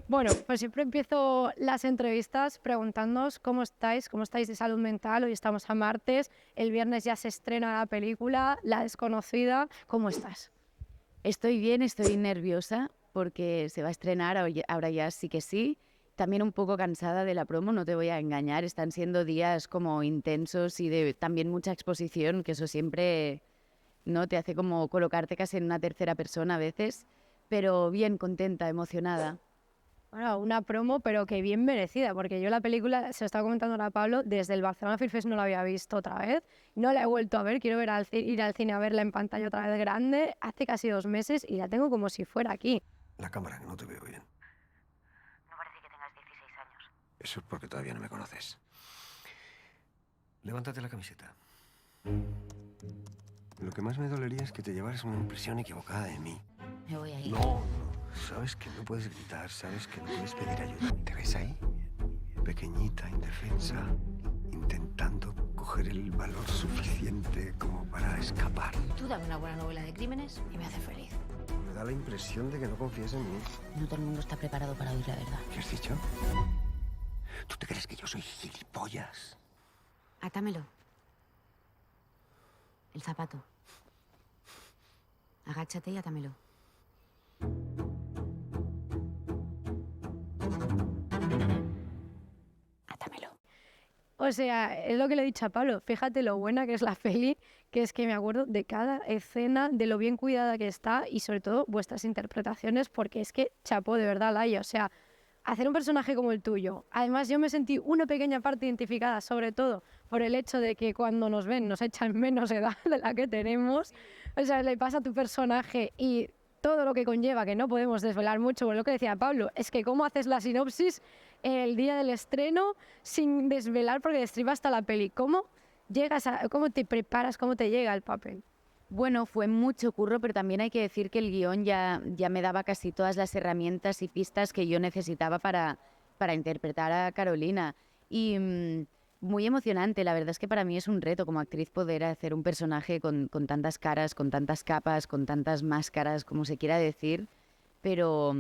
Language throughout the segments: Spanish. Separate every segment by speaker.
Speaker 1: Bueno, pues siempre empiezo las entrevistas preguntándoos cómo estáis de salud mental. Hoy estamos a martes, el viernes ya se estrena la película, La desconocida. ¿Cómo estás?
Speaker 2: Estoy bien, estoy nerviosa porque se va a estrenar ahora ya sí que sí. También un poco cansada de la promo, no te voy a engañar. Están siendo días como intensos y de también mucha exposición, que eso siempre no te hace como colocarte casi en una tercera persona a veces. Pero bien, contenta, emocionada.
Speaker 1: Bueno, una promo, pero que bien merecida, porque yo la película, se lo estaba comentando ahora a Pablo, desde el Barcelona Film Fest no la había visto otra vez, no la he vuelto a ver, quiero ir al cine a verla en pantalla otra vez grande, hace casi 2 meses y la tengo como si fuera aquí.
Speaker 3: La cámara, que no te veo bien.
Speaker 4: No parece que tengas 16 años.
Speaker 3: Eso es porque todavía no me conoces. Levántate la camiseta. Lo que más me dolería es que te llevaras una impresión equivocada de mí.
Speaker 4: Me voy a ir.
Speaker 3: No. Sabes que no puedes gritar, sabes que no puedes pedir ayuda. ¿Te ves ahí? Pequeñita, indefensa, intentando coger el valor suficiente como para escapar.
Speaker 4: Tú dame una buena novela de crímenes y me hace feliz.
Speaker 3: Me da la impresión de que no confías en mí.
Speaker 4: No todo el mundo está preparado para oír la verdad.
Speaker 3: ¿Qué has dicho? ¿Tú te crees que yo soy gilipollas?
Speaker 4: Atámelo. El zapato. Agáchate y atámelo. Atámelo.
Speaker 1: O sea, es lo que le he dicho a Pablo, fíjate lo buena que es la peli, que es que me acuerdo de cada escena, de lo bien cuidada que está y sobre todo vuestras interpretaciones, porque es que chapó de verdad, Laia, o sea, hacer un personaje como el tuyo. Además, yo me sentí una pequeña parte identificada, sobre todo por el hecho de que cuando nos ven nos echan menos edad de la que tenemos. O sea, le pasa a tu personaje y todo lo que conlleva, que no podemos desvelar mucho, por lo que decía Pablo, es que cómo haces la sinopsis el día del estreno sin desvelar, porque destripa hasta la peli. ¿Cómo llegas cómo te preparas, cómo te llega el papel?
Speaker 2: Bueno, fue mucho curro, pero también hay que decir que el guión ya me daba casi todas las herramientas y pistas que yo necesitaba para interpretar a Carolina. Y muy emocionante, la verdad es que para mí es un reto como actriz poder hacer un personaje con tantas caras, con tantas capas, con tantas máscaras, como se quiera decir. Pero,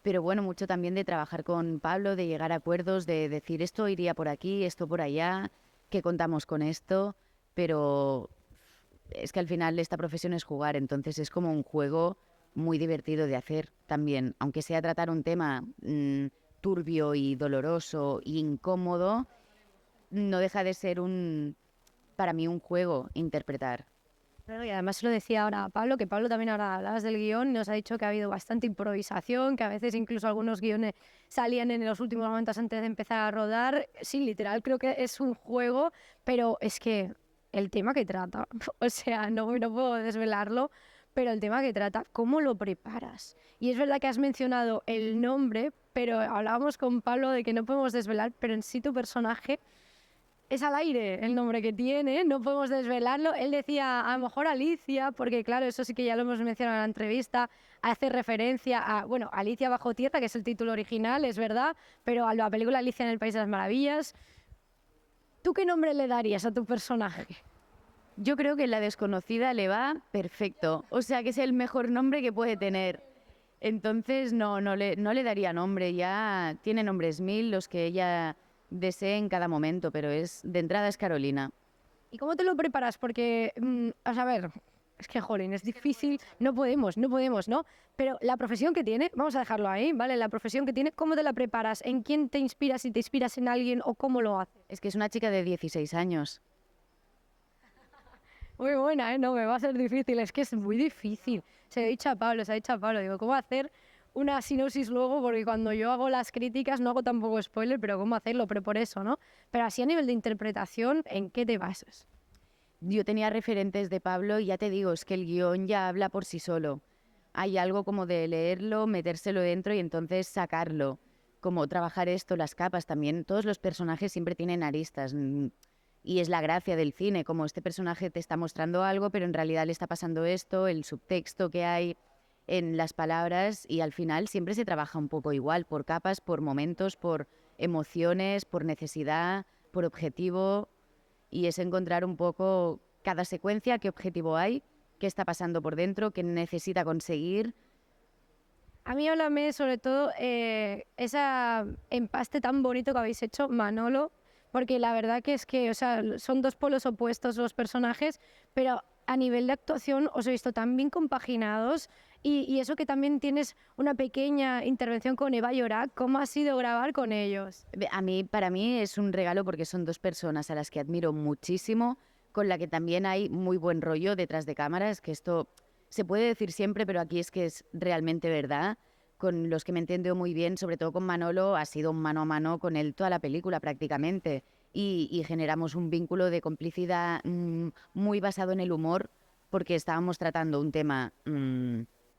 Speaker 2: pero bueno, mucho también de trabajar con Pablo, de llegar a acuerdos, de decir esto iría por aquí, esto por allá, que contamos con esto, pero es que al final esta profesión es jugar, entonces es como un juego muy divertido de hacer también, aunque sea tratar un tema turbio y doloroso e incómodo, no deja de ser para mí un juego interpretar.
Speaker 1: Claro, y además se lo decía ahora a Pablo, que Pablo también ahora hablabas del guión, nos ha dicho que ha habido bastante improvisación, que a veces incluso algunos guiones salían en los últimos momentos antes de empezar a rodar. Sí, literal, creo que es un juego, pero es que el tema que trata, o sea, no puedo desvelarlo, pero el tema que trata, ¿cómo lo preparas? Y es verdad que has mencionado el nombre, pero hablábamos con Pablo de que no podemos desvelar, pero en sí tu personaje es al aire el nombre que tiene, no podemos desvelarlo. Él decía, a lo mejor Alicia, porque claro, eso sí que ya lo hemos mencionado en la entrevista, hace referencia a, bueno, Alicia bajo tierra, que es el título original, es verdad, pero a la película Alicia en el País de las Maravillas. ¿Tú qué nombre le darías a tu personaje?
Speaker 2: Yo creo que La Desconocida le va perfecto, o sea que es el mejor nombre que puede tener. Entonces no le daría nombre, ya tiene nombres mil los que ella desee en cada momento, pero de entrada es Carolina.
Speaker 1: ¿Y cómo te lo preparas? Porque, a ver, es que, jolín, es difícil, no podemos, ¿no? Pero la profesión que tiene, vamos a dejarlo ahí, ¿vale? La profesión que tiene, ¿cómo te la preparas? ¿En quién te inspiras? ¿Si te inspiras en alguien o cómo lo haces?
Speaker 2: Es que es una chica de 16 años.
Speaker 1: Muy buena, ¿eh? No, me va a ser difícil, es que es muy difícil. Se ha dicho a Pablo, digo, ¿cómo hacer una sinopsis luego? Porque cuando yo hago las críticas no hago tampoco spoiler, pero ¿cómo hacerlo? Pero por eso, ¿no? Pero así a nivel de interpretación, ¿en qué te basas?
Speaker 2: Yo tenía referentes de Pablo y ya te digo, es que el guión ya habla por sí solo. Hay algo como de leerlo, metérselo dentro y entonces sacarlo. Como trabajar esto, las capas también. Todos los personajes siempre tienen aristas. Y es la gracia del cine, como este personaje te está mostrando algo, pero en realidad le está pasando esto, el subtexto que hay en las palabras y al final siempre se trabaja un poco igual, por capas, por momentos, por emociones, por necesidad, por objetivo y es encontrar un poco cada secuencia qué objetivo hay qué está pasando por dentro, qué necesita conseguir.
Speaker 1: A mí háblame sobre todo ese empaste tan bonito que habéis hecho, Manolo, porque la verdad que es que, o sea, son dos polos opuestos los personajes, pero a nivel de actuación os he visto tan bien compaginados y eso que también tienes una pequeña intervención con Eva Llorac, ¿cómo ha sido grabar con ellos?
Speaker 2: Para mí es un regalo porque son dos personas a las que admiro muchísimo, con la que también hay muy buen rollo detrás de cámaras, que esto se puede decir siempre, pero aquí es que es realmente verdad. Con los que me entiendo muy bien, sobre todo con Manolo, ha sido un mano a mano con él toda la película prácticamente. Y generamos un vínculo de complicidad muy basado en el humor, porque estábamos tratando un tema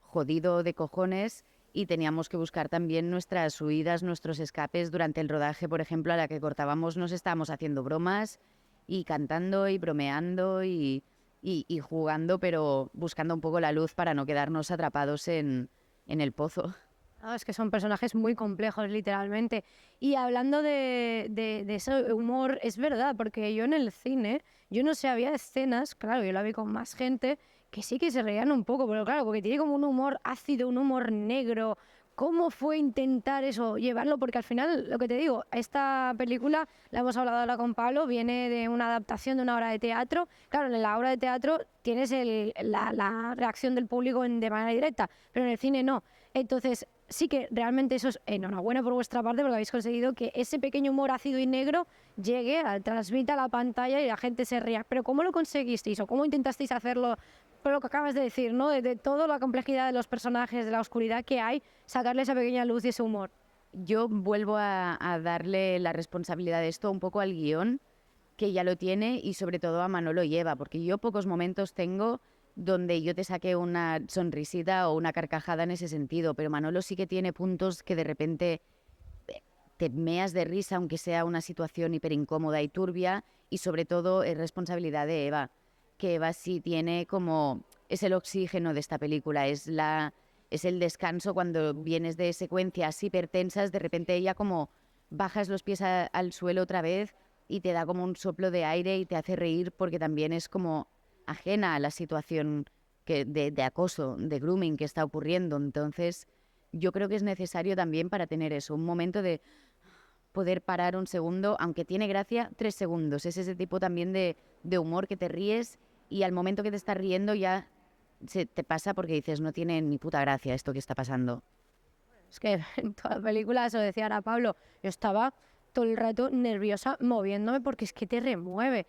Speaker 2: jodido de cojones y teníamos que buscar también nuestras huidas, nuestros escapes durante el rodaje. Por ejemplo, a la que cortábamos nos estábamos haciendo bromas y cantando y bromeando y jugando, pero buscando un poco la luz para no quedarnos atrapados en el pozo.
Speaker 1: No, es que son personajes muy complejos, literalmente. Y hablando de ese humor, es verdad, porque yo en el cine, yo no sé, había escenas, claro, yo la vi con más gente, que sí que se reían un poco, pero claro, porque tiene como un humor ácido, un humor negro. ¿Cómo fue intentar eso, llevarlo? Porque al final, lo que te digo, esta película, la hemos hablado ahora con Pablo, viene de una adaptación de una obra de teatro. Claro, en la obra de teatro tienes la reacción del público de manera directa, pero en el cine no. Entonces, sí que realmente eso es enhorabuena por vuestra parte porque habéis conseguido que ese pequeño humor ácido y negro llegue, transmita a la pantalla y la gente se ría. Pero ¿cómo lo conseguisteis o cómo intentasteis hacerlo? Por lo que acabas de decir, ¿no? De toda la complejidad de los personajes, de la oscuridad que hay, sacarle esa pequeña luz y ese humor.
Speaker 2: Yo vuelvo a darle la responsabilidad de esto un poco al guión, que ya lo tiene, y sobre todo a Manolo y Eva, porque yo pocos momentos tengo donde yo te saque una sonrisita o una carcajada en ese sentido, pero Manolo sí que tiene puntos que de repente te meas de risa, aunque sea una situación hiper incómoda y turbia, y sobre todo es responsabilidad de Eva, que Eva sí tiene como, es el oxígeno de esta película, es el descanso cuando vienes de secuencias hipertensas, de repente ella como bajas los pies al suelo otra vez y te da como un soplo de aire y te hace reír porque también es como ajena a la situación de acoso, de grooming que está ocurriendo. Entonces, yo creo que es necesario también para tener eso, un momento de poder parar un segundo, aunque tiene gracia, 3 segundos. Es ese tipo también de humor que te ríes y al momento que te estás riendo ya se te pasa porque dices, no tiene ni puta gracia esto que está pasando.
Speaker 1: Es que en toda la película, eso decía ahora Pablo, yo estaba todo el rato nerviosa moviéndome porque es que te remueve.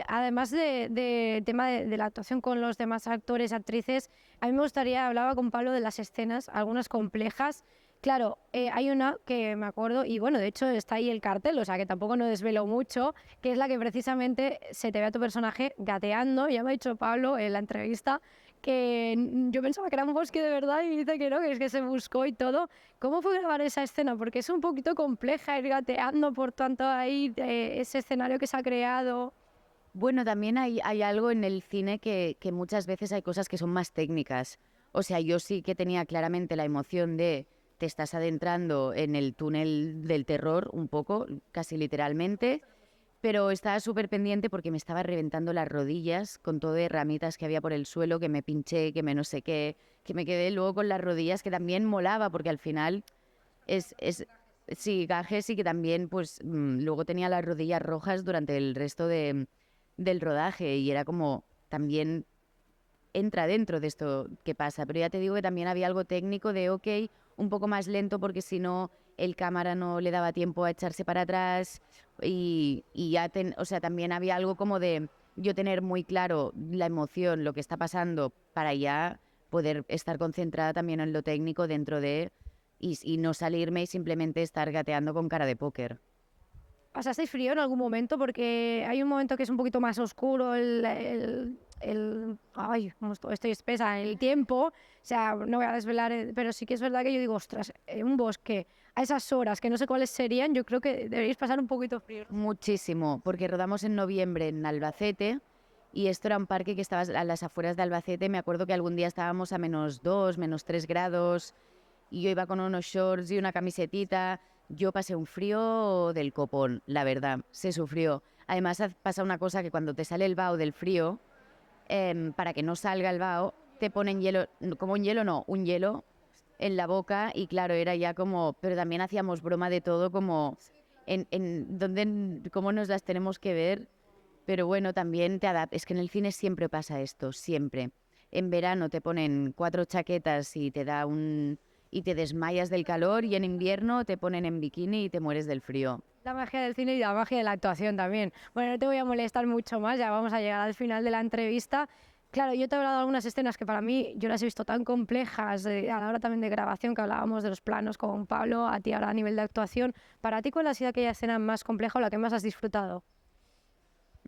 Speaker 1: Además de tema de la actuación con los demás actores, actrices, a mí me gustaría, hablaba con Pablo de las escenas, algunas complejas. Claro, hay una que me acuerdo, y bueno, de hecho está ahí el cartel, o sea que tampoco no desvelo mucho, que es la que precisamente se te ve a tu personaje gateando. Ya me ha dicho Pablo en la entrevista que yo pensaba que era un bosque de verdad y dice que no, que es que se buscó y todo. ¿Cómo fue grabar esa escena? Porque es un poquito compleja ir gateando por tanto ahí ese escenario que se ha creado.
Speaker 2: Bueno, también hay algo en el cine que muchas veces hay cosas que son más técnicas. O sea, yo sí que tenía claramente la emoción de te estás adentrando en el túnel del terror un poco, casi literalmente, pero estaba súper pendiente porque me estaba reventando las rodillas con todo de ramitas que había por el suelo, que me pinché, que me no sé qué, que me quedé luego con las rodillas, que también molaba porque al final sí, gajes y que también pues luego tenía las rodillas rojas durante el resto del rodaje y era como también entra dentro de esto que pasa, pero ya te digo que también había algo técnico de ok, un poco más lento porque si no el cámara no le daba tiempo a echarse para atrás y ya o sea, también había algo como de yo tener muy claro la emoción, lo que está pasando para ya poder estar concentrada también en lo técnico dentro de y no salirme y simplemente estar gateando con cara de póker.
Speaker 1: ¿Pasasteis frío en algún momento? Porque hay un momento que es un poquito más oscuro, ay, estoy espesa, el tiempo. O sea, no voy a desvelar, pero sí que es verdad que yo digo, ostras, un bosque a esas horas, que no sé cuáles serían, yo creo que deberíais pasar un poquito frío.
Speaker 2: Muchísimo, porque rodamos en noviembre en Albacete y esto era un parque que estaba a las afueras de Albacete. Me acuerdo que algún día estábamos a -2, -3 grados y yo iba con unos shorts y una camisetita. Yo pasé un frío del copón, la verdad, se sufrió. Además pasa una cosa que cuando te sale el vaho del frío, para que no salga el vaho, te ponen hielo, como un hielo no, un hielo en la boca y claro, era ya como, pero también hacíamos broma de todo como cómo nos las tenemos que ver, pero bueno, también te adaptas, es que en el cine siempre pasa esto, siempre. En verano te ponen 4 chaquetas y y te desmayas del calor y en invierno te ponen en bikini y te mueres del frío.
Speaker 1: La magia del cine y la magia de la actuación también. Bueno, no te voy a molestar mucho más, ya vamos a llegar al final de la entrevista. Claro, yo te he hablado de algunas escenas que para mí yo las he visto tan complejas a la hora también de grabación, que hablábamos de los planos con Pablo, a ti ahora a nivel de actuación. Para ti, ¿cuál ha sido aquella escena más compleja o la que más has disfrutado?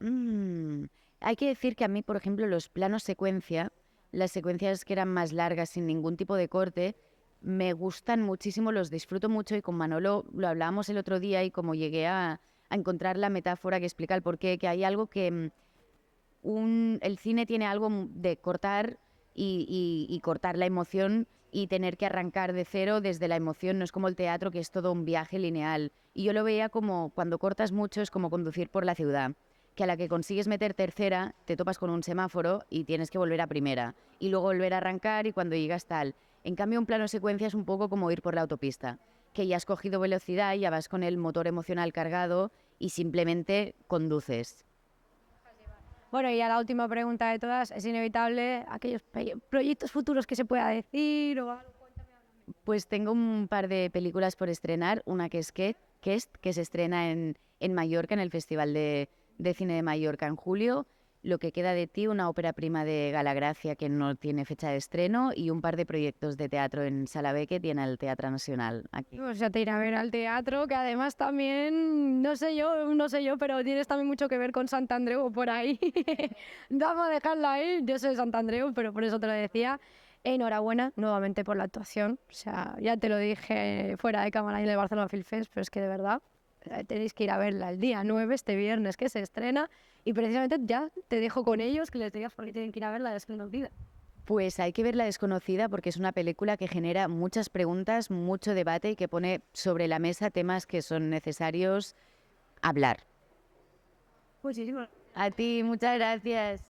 Speaker 2: Hay que decir que a mí, por ejemplo, los planos secuencia, las secuencias que eran más largas sin ningún tipo de corte, me gustan muchísimo, los disfruto mucho y con Manolo lo hablábamos el otro día y como llegué a encontrar la metáfora que explica el porqué, que hay algo que el cine tiene algo de cortar y cortar la emoción y tener que arrancar de cero desde la emoción, no es como el teatro que es todo un viaje lineal. Y yo lo veía como cuando cortas mucho es como conducir por la ciudad, que a la que consigues meter tercera te topas con un semáforo y tienes que volver a primera y luego volver a arrancar y cuando llegas tal. En cambio un plano secuencia es un poco como ir por la autopista, que ya has cogido velocidad, ya vas con el motor emocional cargado y simplemente conduces.
Speaker 1: Bueno, y a la última pregunta de todas, es inevitable aquellos proyectos futuros que se pueda decir o algo.
Speaker 2: Pues tengo un par de películas por estrenar, una que es que se estrena en Mallorca, en el Festival de Cine de Mallorca en julio, Lo que queda de ti, una ópera prima de Galagracia que no tiene fecha de estreno y un par de proyectos de teatro en Salabeque y en el Teatro Nacional aquí.
Speaker 1: O sea, te iré a ver al teatro, que además también, no sé yo, pero tienes también mucho que ver con Santandreu por ahí. Vamos a dejarlo ahí. Yo soy de Santandreu, pero por eso te lo decía. Enhorabuena nuevamente por la actuación. O sea, ya te lo dije fuera de cámara en el Barcelona Film Fest, pero es que de verdad tenéis que ir a verla el día 9, este viernes que se estrena. Y precisamente ya te dejo con ellos, que les digas por qué tienen que ir a verla, es que no olvida.
Speaker 2: Pues hay que ver La desconocida porque es una película que genera muchas preguntas, mucho debate y que pone sobre la mesa temas que son necesarios hablar.
Speaker 1: Muchísimas
Speaker 2: A ti, muchas gracias.